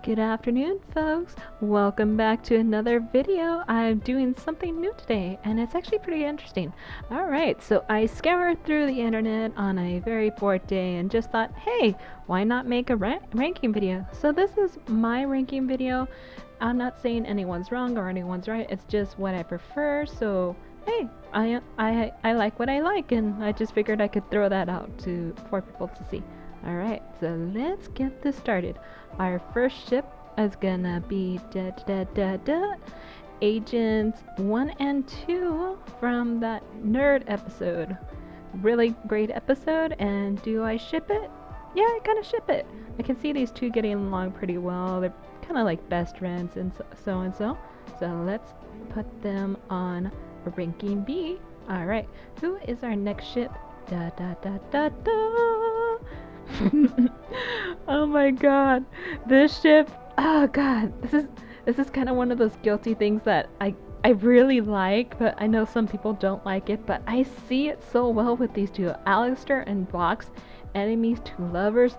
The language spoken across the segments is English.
Good afternoon, folks. Welcome back to another video. I'm doing something new today, and it's actually pretty interesting. Alright, so I scoured through the internet on a very bored day and just thought, hey, why not make a ranking video? So this is my ranking video. I'm not saying anyone's wrong or anyone's right, it's just what I prefer, so hey, I like what I like, and I just figured I could throw that out for people to see. Alright, so let's get this started. Our first ship is gonna be Agents 1 and 2 from that nerd episode. Really great episode, and do I ship it? Yeah, I kinda ship it. I can see these two getting along pretty well. They're kinda like best friends and so and so. So let's put them on ranking B. Alright, who is our next ship? Oh my god, this ship. Oh god, this is kind of one of those guilty things that I really like, but I know some people don't like it. But I see it so well with these two, Alistair and Box, enemies to lovers.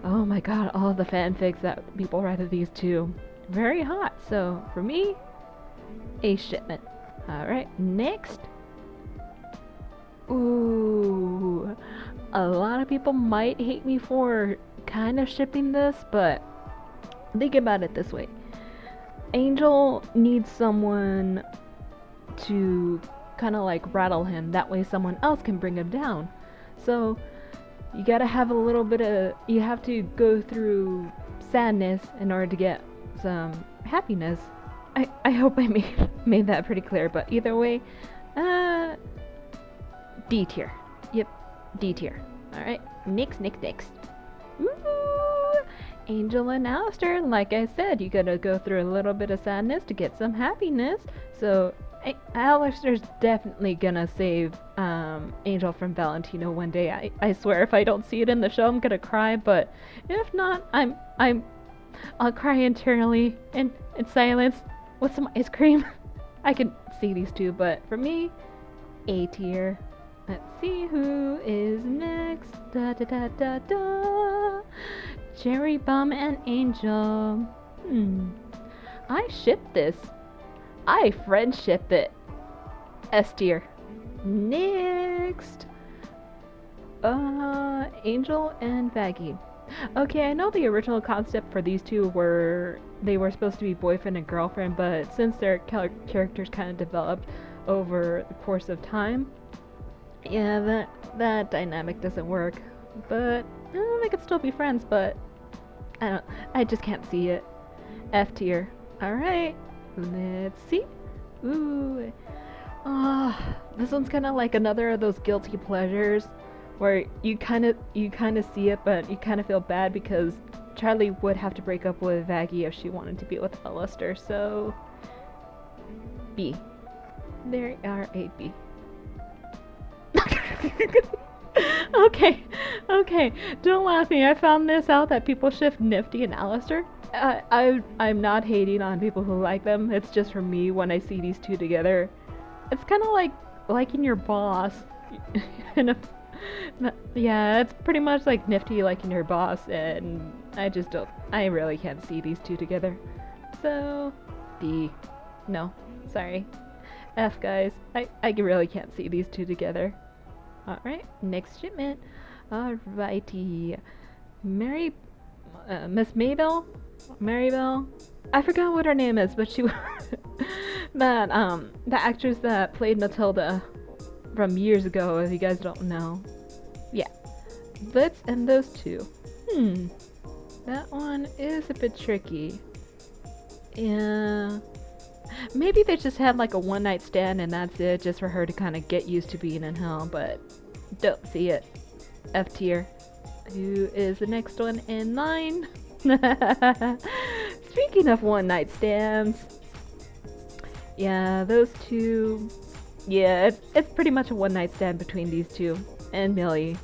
Oh my god, all of the fanfics that people write of these two, very hot. So for me, a shipment. All right, next. Ooh, a lot of people might hate me for kind of shipping this, but think about it this way. Angel needs someone to kind of like rattle him, that way someone else can bring him down. So you gotta have a little bit of, you have to go through sadness in order to get some happiness. I hope I made that pretty clear, but either way, D tier. Yep, D tier. Alright, next. Ooh, Angel and Alistair, like I said, you gotta go through a little bit of sadness to get some happiness. So, Alistair's definitely gonna save Angel from Valentino one day. I swear, if I don't see it in the show, I'm gonna cry, but if not, I'll cry internally in silence with some ice cream. I can see these two, but for me, A tier. Let's see who is next. Cherry Bomb and Angel. I ship this. I friendship it. S tier. Next. Angel and Baggy. Okay, I know the original concept for these two they were supposed to be boyfriend and girlfriend, but since their characters kind of developed over the course of time, yeah, that dynamic doesn't work. But they could still be friends, but I just can't see it. F tier. Alright, let's see. Ooh. This one's kinda like another of those guilty pleasures where you kinda see it, but you kinda feel bad because Charlie would have to break up with Vaggie if she wanted to be with Alistair, so B. There are a B. Okay, don't laugh at me. I found this out that people shift Nifty and Alistair. I'm not hating on people who like them. It's just for me, when I see these two together, it's kind of like liking your boss. Yeah, it's pretty much like Nifty liking your boss, and I really can't see these two together. So, D. No, sorry. F, guys. I really can't see these two together. Alright, next shipment. Alrighty. Miss Maribel? I forgot what her name is, but she the actress that played Matilda from years ago, if you guys don't know. Yeah. Let's end those two. That one is a bit tricky. Yeah. Maybe they just had like a one night stand and that's it, just for her to kind of get used to being in hell, but don't see it. F tier. Who is the next one in line? Speaking of one night stands, yeah, those two. Yeah, it's pretty much a one night stand between these two and Millie.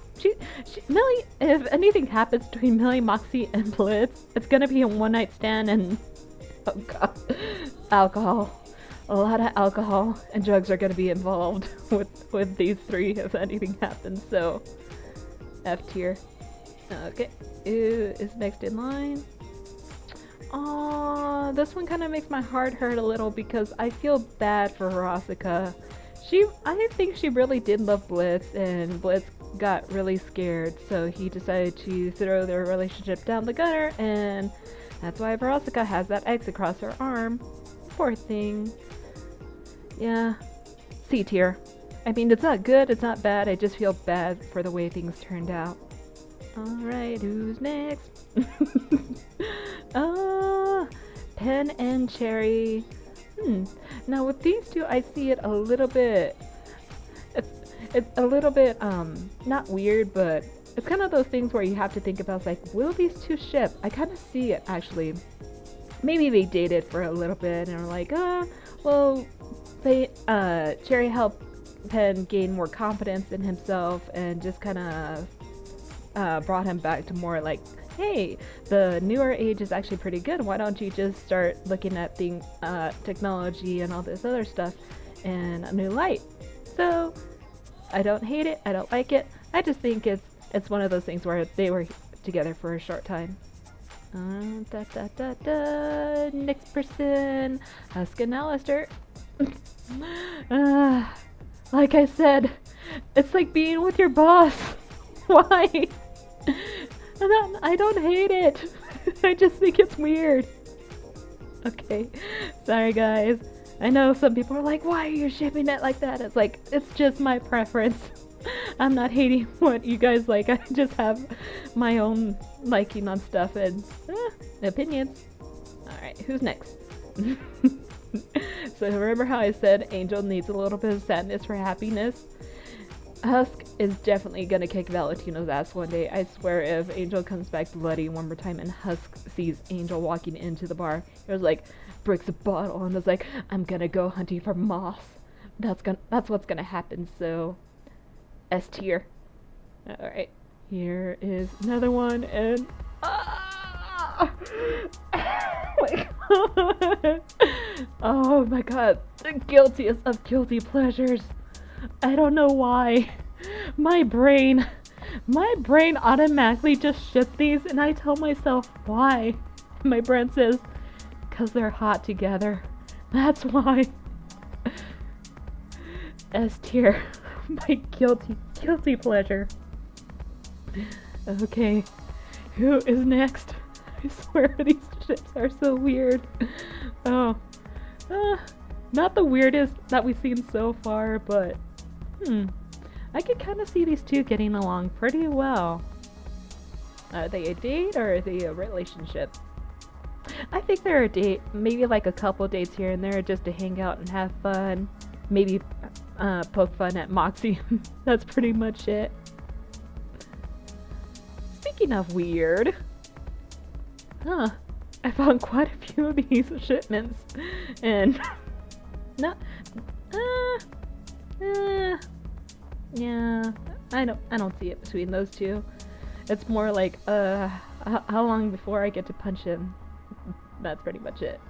Millie, if anything happens between Millie, Moxie, and Blitz, it's gonna be a one night stand and oh god, alcohol. A lot of alcohol and drugs are gonna be involved with these three if anything happens. So F tier. Okay, who is next in line? This one kind of makes my heart hurt a little because I feel bad for Rosika. I think she really did love Blitz, and Blitz got really scared, so he decided to throw their relationship down the gutter, and that's why Rosika has that X across her arm. Poor thing. Yeah. C tier. I mean, it's not good, it's not bad, I just feel bad for the way things turned out. Alright, who's next? Pen and Cherry. Now with these two, I see it a little bit. It's a little bit not weird, but it's kind of those things where you have to think about. It's like, will these two ship? I kind of see it actually. Maybe they dated for a little bit and are like, well, Cherry helped Pen gain more confidence in himself and just kind of brought him back to more like, hey, the newer age is actually pretty good. Why don't you just start looking at technology and all this other stuff in a new light? So I don't hate it. I don't like it. I just think it's one of those things where they were together for a short time. Next person, Huskin Alistair. Like I said, it's like being with your boss. Why? I don't hate it. I just think it's weird. Okay, sorry guys. I know some people are like, why are you shipping it like that? It's like, it's just my preference. I'm not hating what you guys like. I just have my own liking on stuff and opinions. Alright, who's next? So remember how I said Angel needs a little bit of sadness for happiness? Husk is definitely gonna kick Valentino's ass one day. I swear if Angel comes back bloody one more time and Husk sees Angel walking into the bar, it was like, breaks a bottle and was like, I'm gonna go hunting for moss. That's what's gonna happen, so S tier. Alright, here is another one, and oh my god, the guiltiest of guilty pleasures. I don't know why. My brain automatically just ships these, and I tell myself why. My brain says, because they're hot together. That's why. S tier. My guilty pleasure. Okay, who is next? I swear these ships are so weird. Oh, not the weirdest that we've seen so far, but I could kind of see these two getting along pretty well. Are they a date or are they a relationship? I think they're a date, maybe like a couple dates here and there just to hang out and have fun. Maybe poke fun at Moxie. That's pretty much it. Speaking of weird, I found quite a few of these shipments, and yeah, I don't see it between those two. It's more like how long before I get to punch him. That's pretty much it.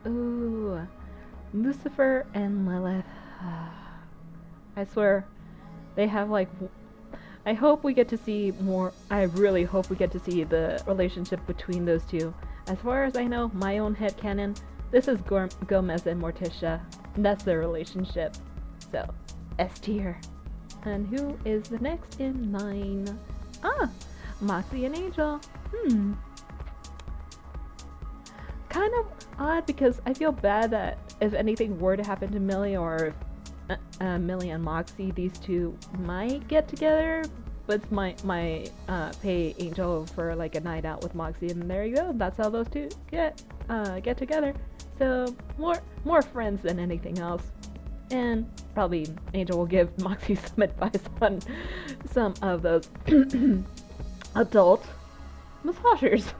Ooh, Lucifer and Lilith. I swear, they have like. I hope we get to see more. I really hope we get to see the relationship between those two. As far as I know, my own headcanon, this is Gomez and Morticia. That's their relationship. So, S tier. And who is the next in line? Moxie and Angel. Kind of odd because I feel bad that if anything were to happen to Millie or if Millie and Moxie, these two might get together, but my pay Angel for like a night out with Moxie, and there you go. That's how those two get together. So more friends than anything else. And probably Angel will give Moxie some advice on some of those adult massagers.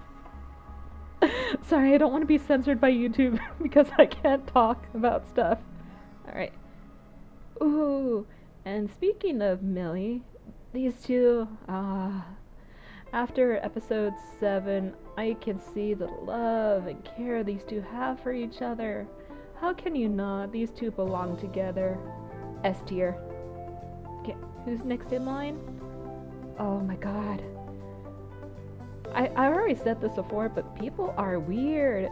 Sorry, I don't want to be censored by YouTube because I can't talk about stuff. Alright. Ooh, and speaking of Millie, these two, after episode 7, I can see the love and care these two have for each other. How can you not? These two belong together. S tier. Okay, who's next in line? Oh my god. I've already said this before, but people are weird.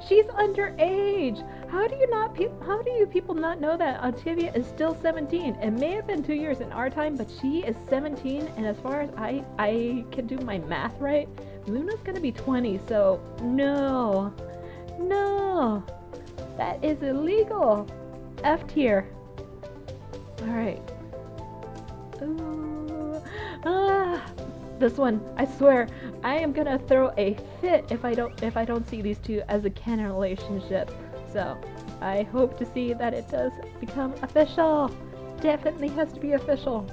She's underage. How do you people not know that Octavia is still 17? It may have been 2 years in our time, but she is 17, and as far as I can do my math right, Luna's gonna be 20, so no. No. That is illegal. F tier. Alright. Ooh. This one, I swear, I am gonna throw a fit if I don't see these two as a canon relationship. So, I hope to see that it does become official. Definitely has to be official.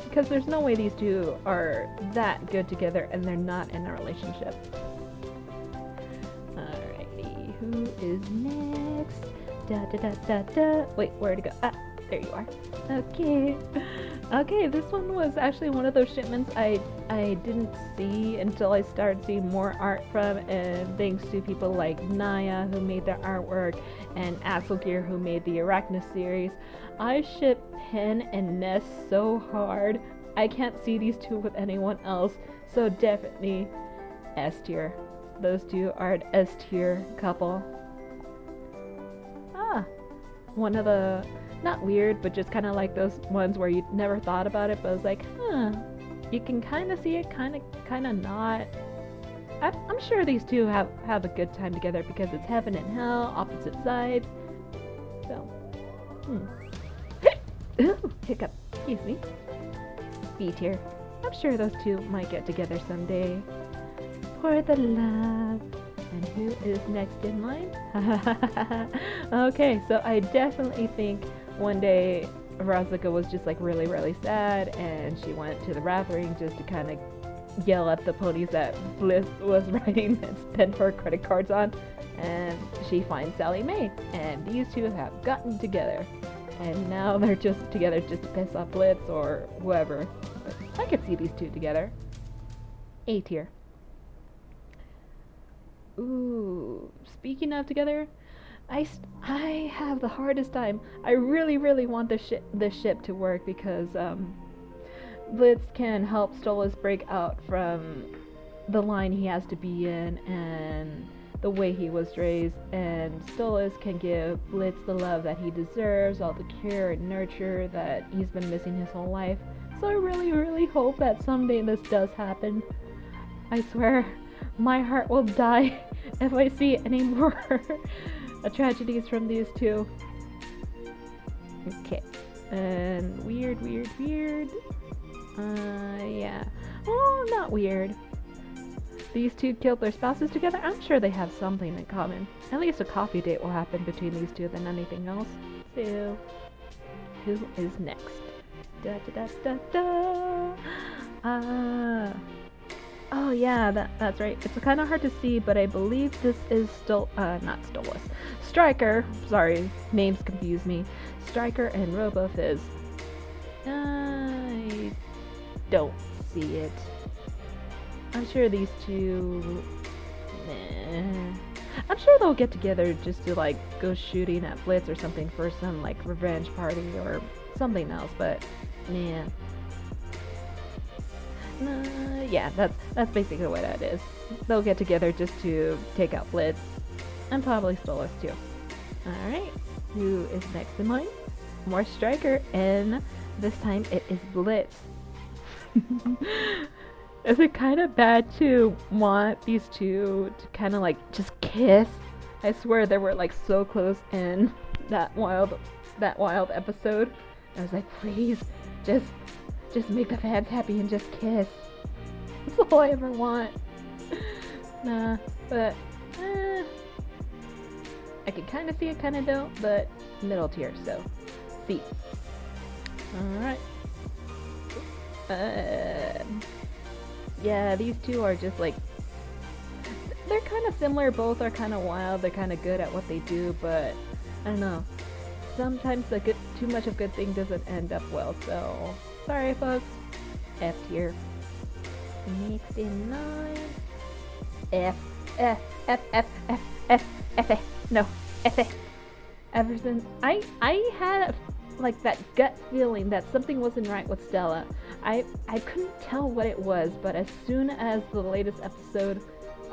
Because there's no way these two are that good together and they're not in a relationship. Alrighty, who is next? Da da da da da. Wait, where'd it go? Ah, there you are. Okay. Okay, this one was actually one of those shipments I didn't see until I started seeing more art from, and thanks to people like Naya who made the artwork and Axelgear who made the Arachnus series. I ship Pen and Ness so hard. I can't see these two with anyone else, so definitely S tier. Those two are an S tier couple. One of the, not weird, but just kind of like those ones where you never thought about it, but it was like, you can kind of see it, kind of not. I'm sure these two have a good time together because it's heaven and hell, opposite sides. So, hiccup, excuse me. B tier. I'm sure those two might get together someday. For the love. And who is next in line? Okay, so I definitely think one day Razika was just like really, really sad, and she went to the Rathering just to kind of yell at the ponies that Bliss was writing and spent her credit cards on, and she finds Sally Mae, and these two have gotten together, and now they're just together just to piss off Blitz or whoever. But I could see these two together. A tier. Ooh, speaking of together, I have the hardest time. I really, really want this ship to work because Blitz can help Stolas break out from the line he has to be in and the way he was raised, and Stolas can give Blitz the love that he deserves, all the care and nurture that he's been missing his whole life. So I really, really hope that someday this does happen. I swear, my heart will die if I see any more tragedies from these two. Okay. And weird. Yeah. Oh, not weird. These two killed their spouses together. I'm sure they have something in common. At least a coffee date will happen between these two than anything else. So, who is next? Da da da da da. Oh yeah, that's right. It's kind of hard to see, but I believe this is not Stolas. Striker. Sorry, names confuse me. Striker and RoboFizz. I don't see it. I'm sure these two. I'm sure they'll get together just to like go shooting at Blitz or something for some like revenge party or something else. But man. Yeah, that's basically what that is. They'll get together just to take out Blitz, and probably Stolas too. Alright, who is next in line? More Striker, and this time it is Blitz. Is it kind of bad to want these two to kind of like just kiss? I swear they were like so close in that wild episode. I was like, please, just make the fans happy and just kiss. That's all I ever want. Nah, but I can kind of see it, kind of don't, but middle tier, so C. Alright. Yeah, these two are just like, they're kind of similar, both are kind of wild, they're kind of good at what they do, but I don't know. Sometimes too much of good thing doesn't end up well, so sorry folks. F tier. Next in line. F. No. F. Ever since I had like that gut feeling that something wasn't right with Stella. I couldn't tell what it was, but as soon as the latest episode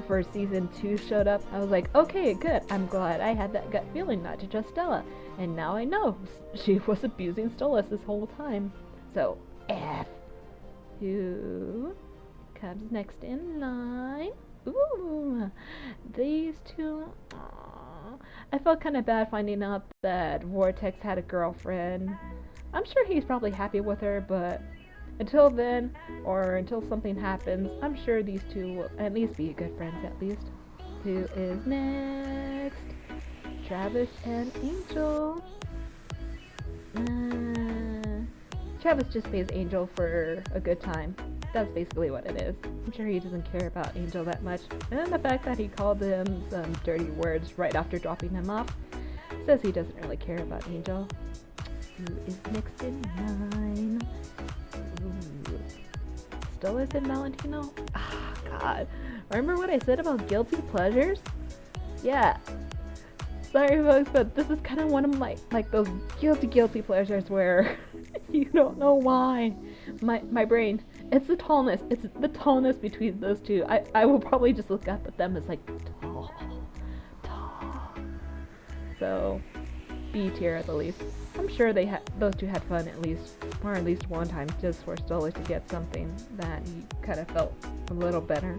for season 2 showed up, I was like, okay, good. I'm glad I had that gut feeling not to trust Stella. And now I know she was abusing Stolas this whole time. So, F. Who comes next in line? Ooh, these two. Aww. I felt kind of bad finding out that Vortex had a girlfriend. I'm sure he's probably happy with her, but until then, or until something happens, I'm sure these two will at least be good friends at least. Who is next? Travis and Angel. Travis just pays Angel for a good time. That's basically what it is. I'm sure he doesn't care about Angel that much. And the fact that he called him some dirty words right after dropping him off says he doesn't really care about Angel. Who is next in line? Ooh. Stolas and Valentino? Ah, God. Remember what I said about guilty pleasures? Yeah. Sorry folks, but this is kind of one of my, like those guilty pleasures where you don't know why. My brain, it's the tallness. It's the tallness between those two. I will probably just look up at them as like tall. So, B tier at the least. I'm sure those two had fun at least one time just for Stolas to get something that he kind of felt a little better.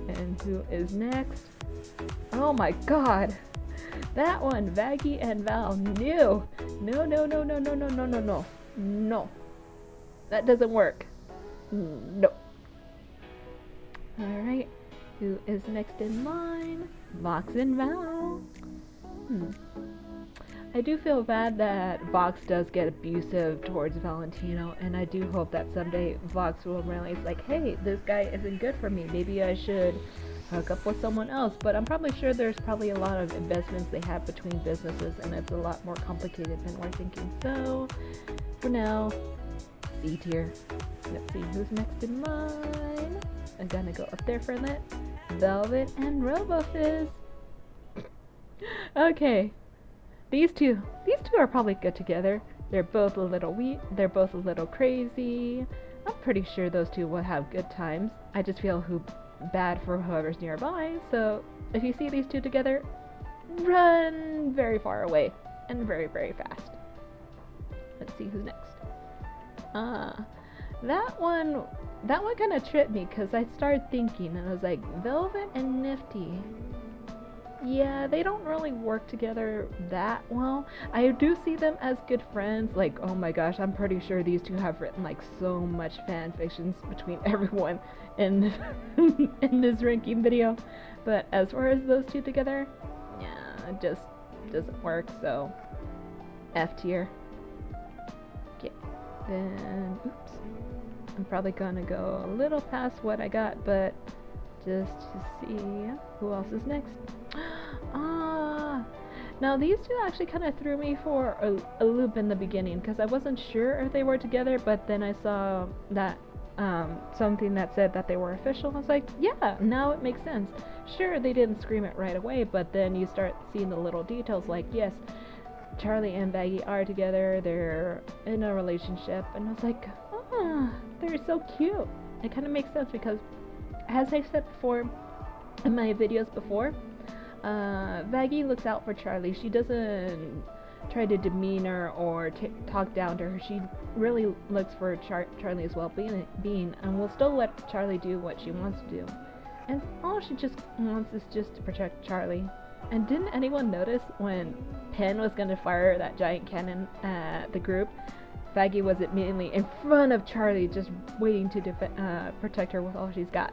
And who is next? Oh my God. That one, Vaggie and Val. No. No. That doesn't work. No. Alright. Who is next in line? Vox and Val. I do feel bad that Vox does get abusive towards Valentino, and I do hope that someday Vox will realize, like, hey, this guy isn't good for me. Maybe I should hook up with someone else. But I'm probably sure there's probably a lot of investments they have between businesses, and it's a lot more complicated than we're thinking. So, for now, C tier. Let's see who's next in line. I'm gonna go up there for that. Velvet and RoboFizz. Okay. These two are probably good together. They're both a little weak. They're both a little crazy. I'm pretty sure those two will have good times. I just feel bad for whoever's nearby. So if you see these two together, run very far away and very, very fast. Let's see who's next. That one kind of tripped me because I started thinking and I was like, Velvet and Nifty. Yeah, they don't really work together that well. I do see them as good friends. Like, oh my gosh, I'm pretty sure these two have written like so much fan fictions between everyone in in this ranking video. But as far as those two together, yeah, it just doesn't work. So F tier. Okay, then oops, I'm probably gonna go a little past what I got, but just to see who else is next. Now these two actually kind of threw me for a loop in the beginning because I wasn't sure if they were together, but then I saw that something that said that they were official. I was like, yeah, now it makes sense. Sure, they didn't scream it right away, but then you start seeing the little details like, yes, Charlie and Vaggie are together, they're in a relationship, and I was like, they're so cute. It kind of makes sense because, as I said before in my videos before, Vaggie looks out for Charlie. She doesn't try to demean her or talk down to her. She really looks for Charlie's well-being and will still let Charlie do what she wants to do. And all she just wants is just to protect Charlie. And didn't anyone notice when Penn was going to fire that giant cannon at the group, Vaggie was immediately in front of Charlie just waiting to protect her with all she's got.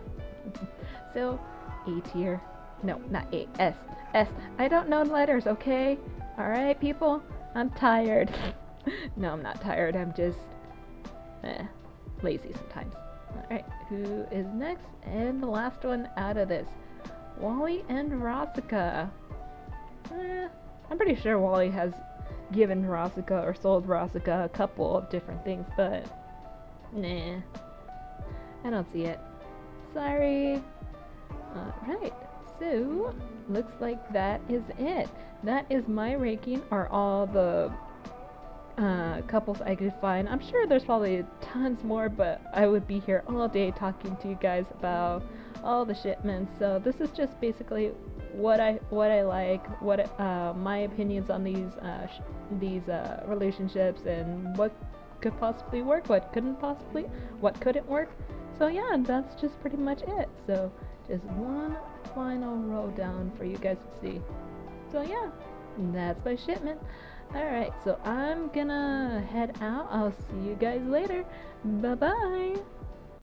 So, A tier. No, not A. S. S. I don't know letters, okay? Alright, people? I'm tired. No, I'm not tired. I'm just lazy sometimes. Alright, who is next? And the last one out of this. Wally and Rosika. I'm pretty sure Wally has given Rosika or sold Rosika a couple of different things, but nah. I don't see it. Sorry. Alright. So, looks like that is it. That is my ranking, or all the couples I could find. I'm sure there's probably tons more, but I would be here all day talking to you guys about all the shipments. So this is just basically what I like, my opinions on these relationships, and what could possibly work, what couldn't work. So yeah, that's just pretty much it. So just one final row down for you guys to see. So yeah, that's my shipment. Alright, so I'm gonna head out. I'll see you guys later. Bye bye.